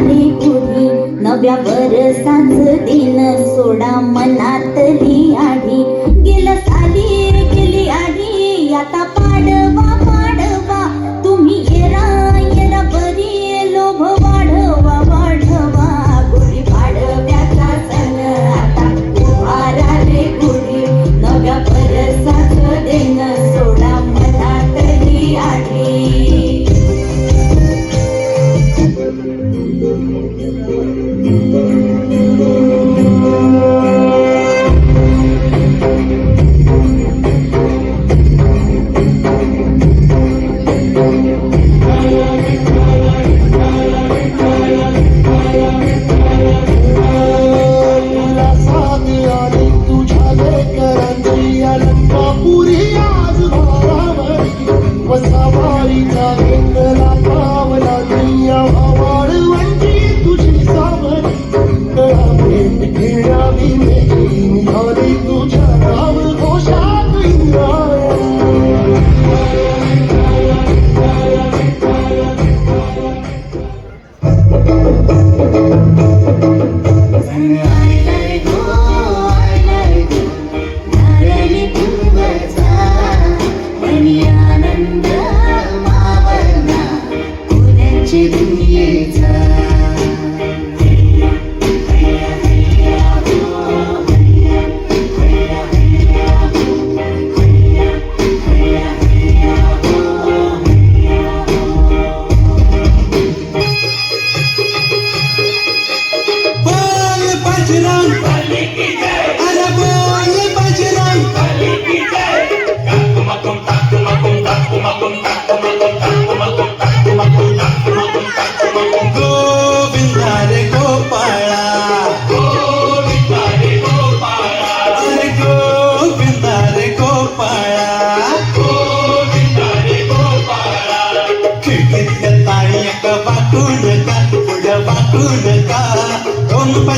आली गुढी नव्या वरसाचं दिन सोडा मनातली आढी गेलं साली गेली आढी आता पाडवा पाडवा तुम्ही येरा येरा बरी लोभ वाढवा वाढवा गुढी पाडव्याचा सण आता उभारा रे गुढी नव्या वरसाचं दिन सोडा मनातली आढी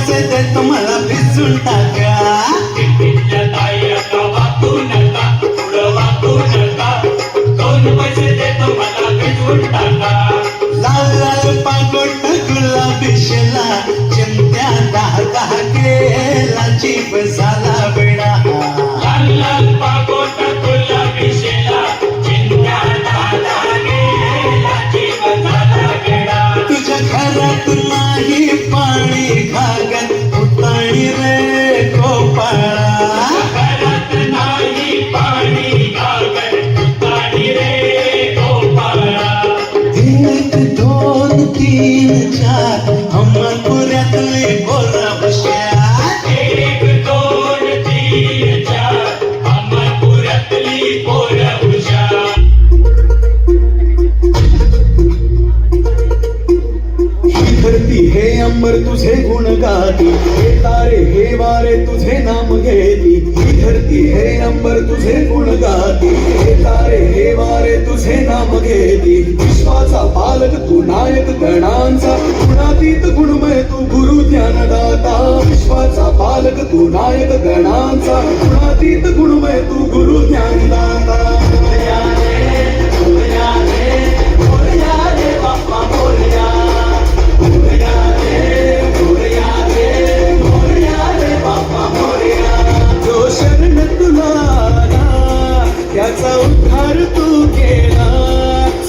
पैसे दे तुम्हाला भिजून टाका लाल लाल पागोट गुलाबी शेला चिंत्या दहा दहा केला जीव झाला बेडा लाल लाल पागोट गुलाबी शेला चिंत्या दहा दहा केला जीव झाला बेडा तुझ्या घरात नाही पाणी घागर उताणी रे गोपाळा घरात नाही पाणी घागर उताणी रे गोपाळा एक दोन तीन चार अमरपुऱ्यातले बोला बश्या एक दोन तीन चार अमरपुऱ्यातली बोला बश्या धरती हे अंबर तुझे गुण गाती हे तारे हे वारे तुझे नाम घेती ही धरती हे अंबर तुझे गुण गाती हे तारे हे वारे तुझे नाम घेती विश्वाचा पालक तू नायक गणांचा गुणातीत गुणमय तू गुरु ज्ञानदाता विश्वाचा पालक तू नायक गणांचा गुणातीत गुणमय तू गुरु ज्ञानदाता बाप्पा बोलया जो शरण तुला त्याचा उद्धार तू केला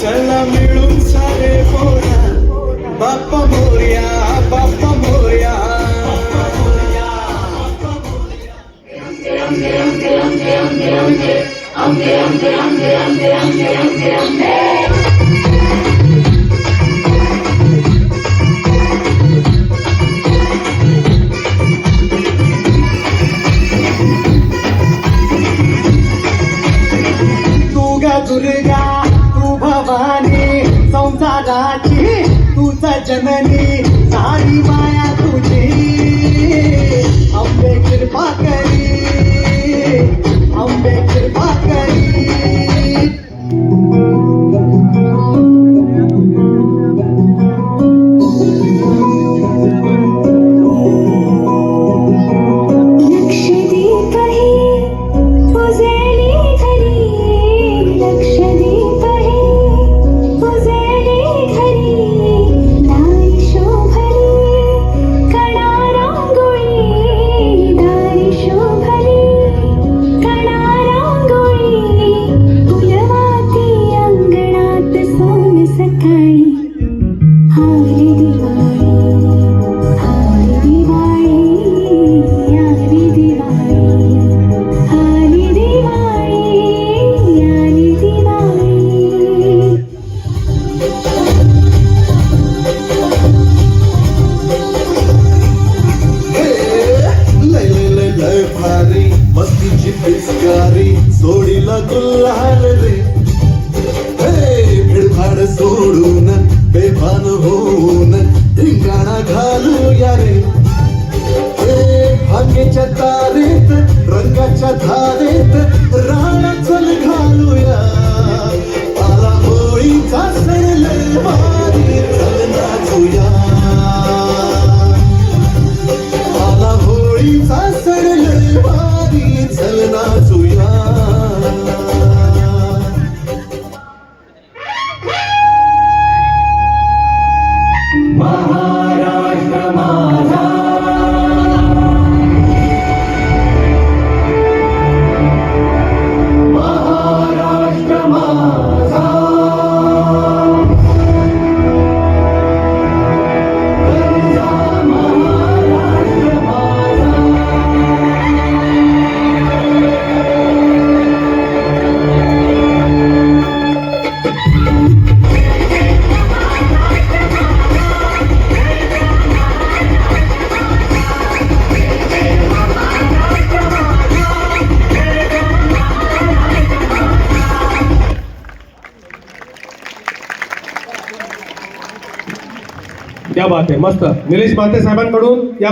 चला मिळून सारे बोला बाप्पा मोरया बाप्पा मोरया दुर्गा तू भवानी संसाराची तुझ जननी सारी माया तुझी अंबे कृपा करी अंबे कृपा करी शोभला फुलाच्या तारेत रंगाच्या धारेत राणा चल घालूया आला होळीचा सण लय भारी चल नाचूया आला होळीचा सण लय भारी चल नाचूया महाराष्ट्र माझा महाराष्ट्र माझा गरजा महाराष्ट्र माझा क्या बात आहे, मस्त. निलेश माते साहेबांकडून या